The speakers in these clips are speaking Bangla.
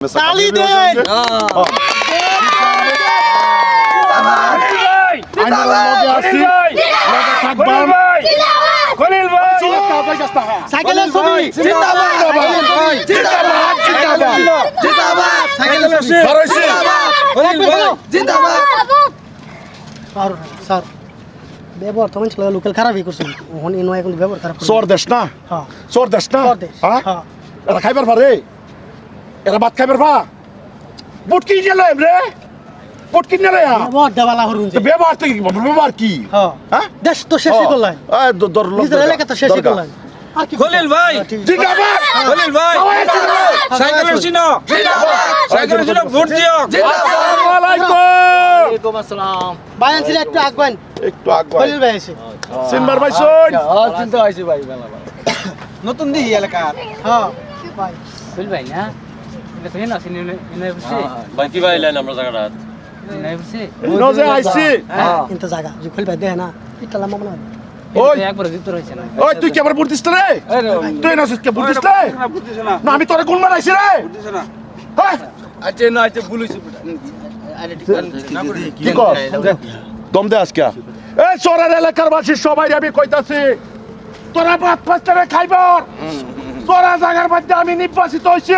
তালি দেন খলিল ভাই সাইকেলের ছবি জিন্দাবাদ জিন্দাবাদ জিন্দাবাদ সাইকেলের জিন্দাবাদ আর স্যার ব্যবহার তো ছিল লোকাল খারাপই করছেন ওহন ইনো এখন ব্যবহার খারাপ চোর দেশ না হ্যাঁ চোর দেশ না চোর দেশ, হ্যাঁ হ্যাঁ। এরা খাইবার পারে এরা ভাত খাইবার পা বুটকি গেল রে বুটকি গেল ব্যবহার দেওয়ালা হরুন যে ব্যবহার তো ব্যবহার কি হ্যাঁ হ্যাঁ দেশ তো শেষই করলেন নিজের এলাকা তো শেষই করলেন আর কি খলিল ভাই জিন্দাবাদ খলিল ভাই সাইকেলের চিনো সাইকেলের চিনো ভোট দিও আসসালামু আলাইকুম ওয়ালাইকুম আসসালাম বায়ান ছিল একটু আগবেন একটু আগে খলিল ভাই এসে সিনবার ভাই শুন চিন্তা হইছে ভাই নতুন দি এলাকা হ্যাঁ ভাই খলিল ভাই না এটা তো হেন আছে নিনে বসে ভাই কি ভাইলেন আমরা জায়গাটা নিনে বসে নজে আইছি কিন্তু জায়গা যে খলিল ভাই দেখে না এটা লাম্বা মনে হয় ওই একবার ভিতর হইছে না ওই তুই কি আমার বুট দিছ রে তুই না কে বুট দিছ রে না আমি তোরে গুণ মারাইছি রে হ্যাঁ আচ্ছা না আচ্ছা ভুলইছে কি কর দম দে আজকে এই চোরের এলাকার বাসী সবাই আমি কইতাছি তোরা ভাত ফাস্টারে খাইবার তোরা জায়গার মধ্যে আমি নির্বাচিত হইছি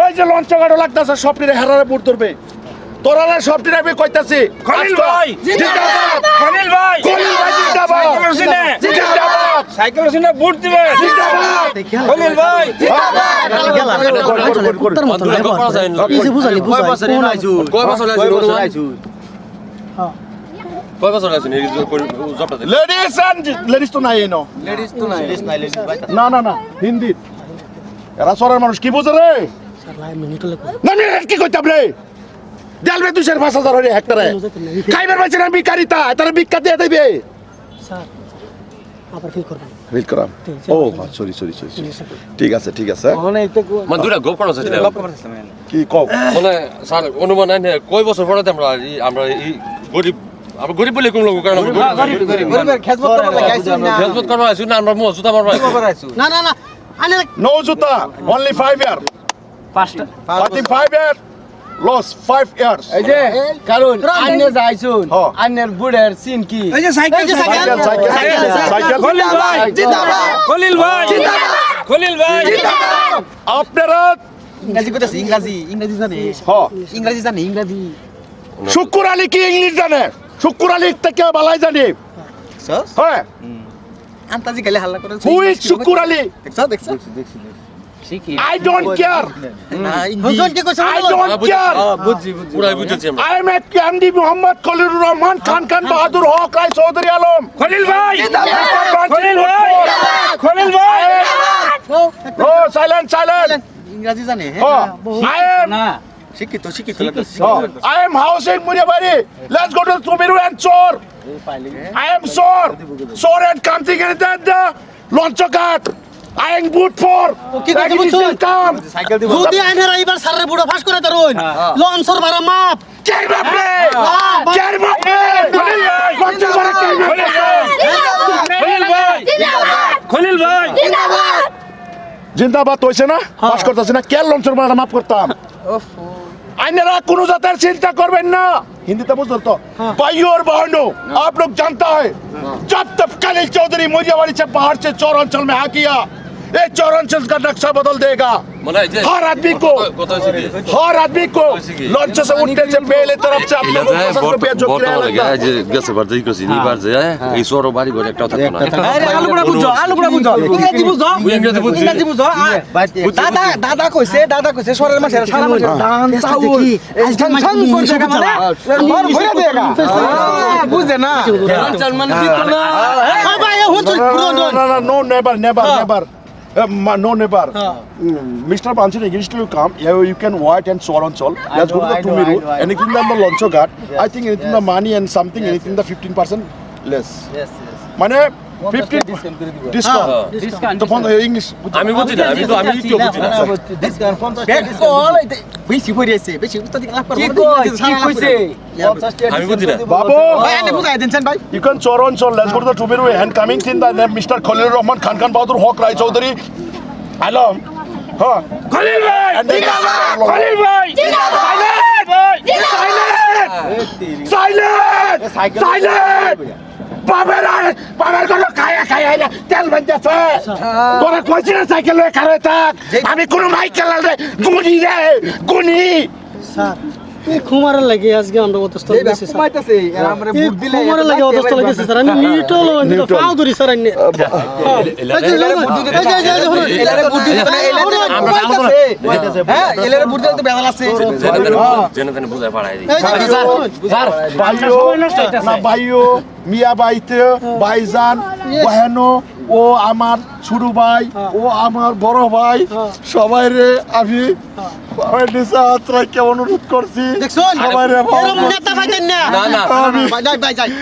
ওই যে লঞ্চ গাড়ো লাগতাছে সবটিরে হেরারে বুট ধরবে তোরা সবটিরে আমি কইতাছি খলিল ভাই জিন্দাবাদ খলিল ভাই খলিল ভাই জিন্দাবাদ সাইকেলের চিনে জিন্দাবাদ সাইকেলের চিনে ভোট দিবে জিন্দাবাদ খলিল ভাই গেলা উত্তর মত কিছু বুঝালি বুঝাই কয় বছর আইছো হ্যাঁ কয় বছর আইছো এই জবটা লেডিস তো নাই এনো লেডিস তো নাই না না না হিন্দি এরা সরার মানুষ কি বুঝে রে স্যার লাই মিনিট লাগবে না আমি কি কইতাম রে দেলবে 2,500 হরে হেক্টরে খাইবার পাইছে না বিকারিতা তারা ভিক্ষা দিয়ে দেবে স্যার আবার ফিল করবেন রিল করাম ও সরি ঠিক আছে মানে দুটা গপ করা হচ্ছে কি কও মানে স্যার অনুমান নাই কয় বছর পরে আমরা এই গরিব আমরা গরিব বলে কোন লোক কারণ গরিবের খেজমত করতে লাগাইছি না খেজমত করবা আইছো না আমরা জুতা মারবা না না না আনে নো জুতা only 5 year পাঁচটা I think 5 year loss 5 years এই যে কারণ আন্নে যাইছুন হ্যাঁ। আন্নের বুড়ের সিন কি এই যে সাইকেল সাইকেল খলিল ভাই জিন্দাবাদ খলিল ভাই জিন্দাবাদ খলিল ভাই জিন্দাবাদ আপনারা ইংরেজি কইতাছি ইংরেজি জানে ইংরেজি জানে ইংরেজি শুকুর আলী কি ইংলিশ জানে শুকুর আলী থেকে বালাই জানে সস হ্যাঁ আন্তাজি গেলে হাল্লা করে হু ইজ শুকুর আলী দেখছো শিখি I don't care না হুজুর কি কইছে I don't care বুঝছি পুরাই বুঝেছি আমরা I am a MD Mohammad Khalilur Rahman Khan Bahadur হক রায় চৌধুরী আলম খলিল ভাই জিন্দাবাদ। খলিল ভাই খলিল ভাই ও সাইলেন্ট ইংরেজি জানে I am না শিক্ষিত I am housing Muriabari. Let's go to Tumiru and Chor. I am Chor and something in the launch card. I am good for. কি কথা বলছো? Come. সাইকেল দিব যদি আইনের এইবার সারে বুড়ো ফাঁস করে ধরুন লঞ্চর ভাড়া মাপ Get my play. Get my play. Launch card. Khalil ভাই খলিল ভাই জিন্দাবাদ হইছে না পাস করতেছে না কেন লঞ্চের ভাড়া মাফ করতাম আইনেরা কোনো জাতের চিন্তা করবেন না হিন্দিতে বুঝতো তো भाइयों और बहनों आप लोग जानता है जब तक खलील चौधरी मुरियावाड़ी से बाहर से चौर अंचल में आ किया ये चौर अंचल का नक्शा बदल देगा মানে যে हर आदमी को কথা হইছে কি हर आदमी को लॉन्च से उठने से पहले तरफ से अपने को फसल को बेचो किराया लगता है যে গেছে বার যাই কইছি নিবার যে এই সর বাড়ি ঘর একটাও থাকতো না আরে আলুগুড়া বুঝো ইংরেজি বুঝো ইংরেজি বুঝো দাদা কইছে সরের মাসে সারা মাসে ধান চাউল ধান করছে মানে ঘর ভরে দেগা বুঝে না মানে দিত না ভাই হুজুর no never no never Mr. Bansin English you come you can wait and so on so let's go to the Tumiru anything the launch guard I think anything the money and something anything the 15% less মানে 15 discount ডিসকাউন্ট তো ফোন ইংলিশ আমি বুঝি না আমি কি বুঝি না বেশি পড়িয়েছে বেশি উস্তাদি লাভ করব কি কইছে আমি বুঝি না বাবু ভাই এনে বুঝাই দেন ভাই you can choron chol let's go to the Tumiru and coming in the name Mr. Khalil Rahman Khan Bahadur Haq Rai Chaudhary Alam হ্যাঁ খলিল ভাই খলিল ভাই সাইলেন্ট সাইলেন্ট বাবার কোনো খায়া খায়া তেল বাঁধতেছে তোরা কইছিস না সাইকেল লয়ে খারে থাক আমি কোনো মাইকেল রে গুনি স্যার এই খুমারের লাগে আজকে আমরা অতস্থ গেছি স্যার ঘুমাইতেছে আর আমরা এই বুট দিলে খুমারের লাগে অতস্থ গেছি স্যার আমি মিনিট হলো কিন্তু পাও ধরি স্যার আইনে এলারে বুট দিতে হ্যাঁ এলারে বুট দিতে বেজাল আছে জেনে তেনে বুঝায় পাড়াই দিই ভাইও মিয়া বাইতে ভাইজান বাহেনো ও আমার ছোট ভাই ও আমার বড় ভাই সবাই রে আমি কেমন অনুরোধ করছি সবাই রে না না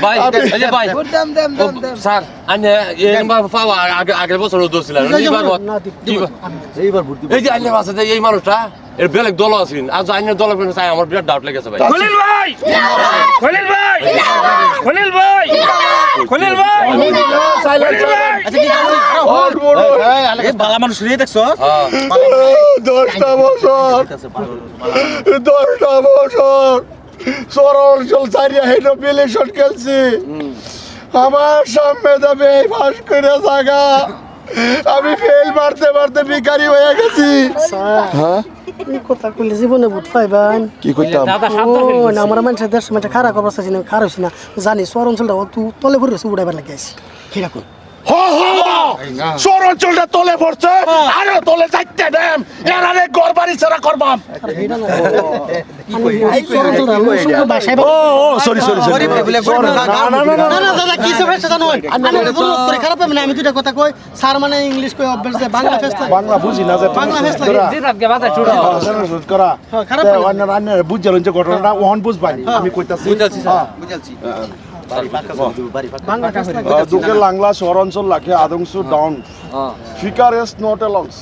ভাই এই যে ভাই স্যার আনে এইবার পাওয়া আগের বছর দোছিলেন এই যে আইনের আছে এই মানুষটা এর বেলেগ দল আছেন আর আইনের দল চাই আমার বিরাট ডাউট লেগেছে ভাই খলিল ভাই খলিল ভাই খলিল ভাই খলিল ভাই এই বালা মানুষ রে দেখছো 10টা বছর সরল চারিয়া হেনো বিলেশন খেলছি আমার সামনে দাবে ফাঁস করে জায়গা আমি ফেল মারতে মারতে ভিখারি হয়ে গেছি স্যার এই কথা কইলে জীবনে বুট পাইবান কি করতাম ও না আমার মানুষের দেড়শো মিটার খারাপ অবস্থা ছিল খারাপ হয়েছি না জানি শহর অঞ্চলটা তুই তলে পড়ে গেছে উড়াইবার লাগে আছি কিরকম সর অঞ্চলটা তলে পড়ছে আরো তলে যাইতে দেন এরারে ঘর বাড়ি ছাড়া করবাম সরি খারাপ হবে না আমি দুইটা কথা কই স্যার মানে ইংলিশ কই অভ্যাস যে বাংলা ফেসলা বাংলা বুঝি না যে বাংলা ফেসলা করা খারাপ বুঝলেন যে ঘটনাটা ওহন বুঝবাই আমি কইতাছি বুঝাচ্ছি বাংলা ফেসলা দুকে লাংলা শহর অঞ্চল লাখে আদংশু ডাউন ফিকার ইজ নট এলংস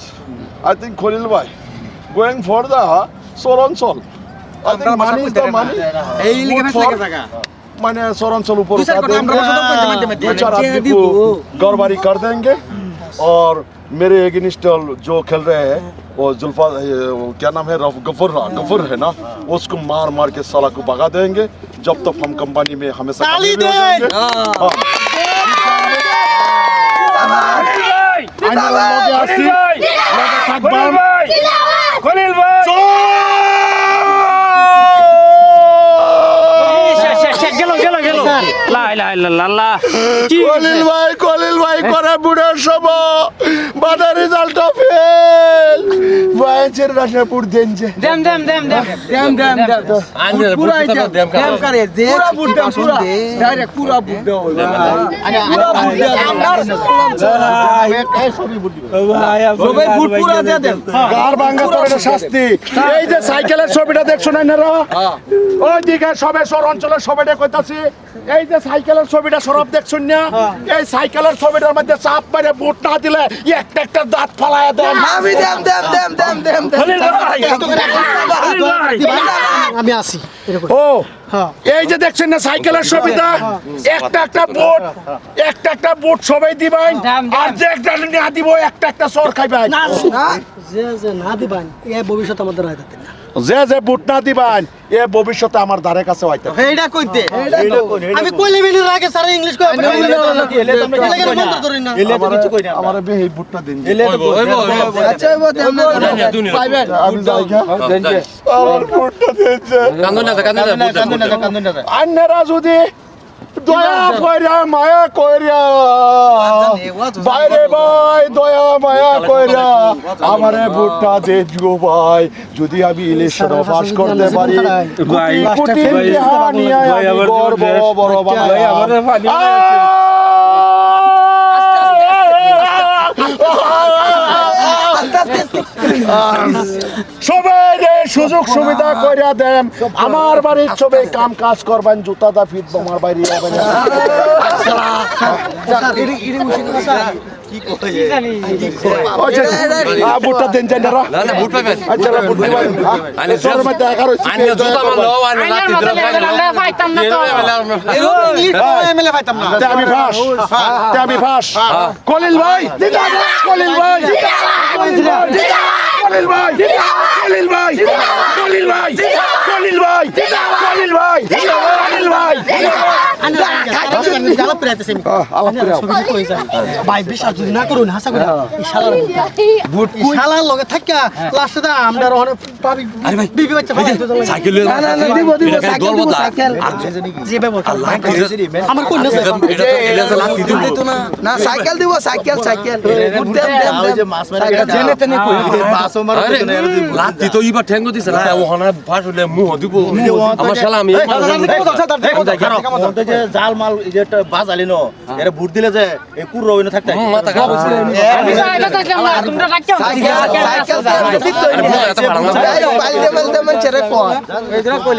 আই থিঙ্ক খলিল ভাই গোয়িং ফর দা শহর অঞ্চল I think money is the money এই লিগে ফেসলা জায়গা মানে शहर अंचल ऊपर दूसरा उठा को हम देंगे, दो चार आदमी को गौरबारी कर देंगे और मेरे एगेनिस्ट जो खेल रहे हैं वो जुल्फा वो क्या नाम है गफर है ना उसको मार मार के साला को भगा देंगे जब तक हम कंपनी में हमेशा कभी भी हो जाएंगे। हाँ। খলিল ভাই গেল লা ইলাহা ইল্লাল্লাহ কি কলিল ভাই করে বুড়ার সব বাদা রেজাল্ট ফেল ভাইয়ের রাশাপুর দেনছে দেম আইনের পুরা দেম করে যে পুরা বুট দাও পুরা ডাইরেক্ট পুরা বুট দাও সবাই বুট পুরা দিয়ে দেন গার ভাঙা করে শাস্তি এই যে সাইকেলের ছবিটা দেখছো না এনারা ওই দিকে সবে শহর অঞ্চলের সবাইটা কইতাছি এই যে সাইকেলের ছবিটা সরব দেখছুন না এই সাইকেলের ছবিটার মধ্যে চাপ মেরে বুট না দিলে একটা একটা দাঁত ফালায়া দেন আমি দেম খলিল ভাই খলিল ভাই আমি আসি এরকম ও হ্যাঁ এই যে দেখছেন না সাইকেলের ছবিটা একটা একটা বুট সবাই দিবেন আর যে একটা না দিব একটা একটা সর খাইবেন যে না দিবান এ ভবিষ্যৎ আমাদের রাইতে না যে বুট না দিবেন এ ভবিষ্যতে আমার ধারে কাছে হইতে এইটা কইতে আমি কইলে মিনিট আগে স্যার ইংলিশ কই আমার বে এই বুটটা দিন আচ্ছা ও দেম প্রাইভেট আমি যাইগা আমার বুটটা দিন আন্নারা যদি দয়া কইরা মায়া কইরা বাইরে ভাই দয়া মায়া কইরা আমারে বুটটা দে দিও ভাই যদি আমি ইলেকশন পাস করতে পারি কোটি টাকা নিয়ে আমি বড় বানাবো সবাই সুযোগ সুবিধা কইরা দেন আমার বাড়ির সবাই কাম কাজ করবেন জুতা দা ফিট আমার বাইরে যাবেন বুটটা দেন জান রা না না বুট পাবেন আচ্ছা বুট দিবেন সর মধ্যে একার আনি জুতা মারলো আনি লাতি দিল পাইতাম না তো এমএলএ পাইতাম না তে আমি ফাঁস কলিল ভাই কলিল ভাই কলিল ভাই কলিল ভাই কলিল ভাই কলিল ভাই কলিল ভাই কলিল ভাই আলাপ করে আইতেছে আলাপ করে আও। ভাই বিশ্বাস যদি না করুন হাসা করে শালার লগে থাকা লাস্টে দা আমরা ওখানে পাবি আরে ভাই বিবি বাচ্চা সাইকেল না না না দিব দিব সাইকেল দিব সাইকেল যে ব্যবহার আমার কোন না এটা তো এলাকা লাতি দিল তো না না সাইকেল দিব সাইকেল সাইকেল সাইকেল জেনে তেনে কই আরে লাতি তো ইবা ঠ্যাঙ্গো দিছে না ওখানে ফাঁস হলে মুহ দিব আমার শালা আমি জাল মাল যেটা বাজালি নো এর ভোট দিলে যে এই কুর রইনো থাকতে মাথা খারাপ তোমরা রাখছো সাইকেল সাইকেল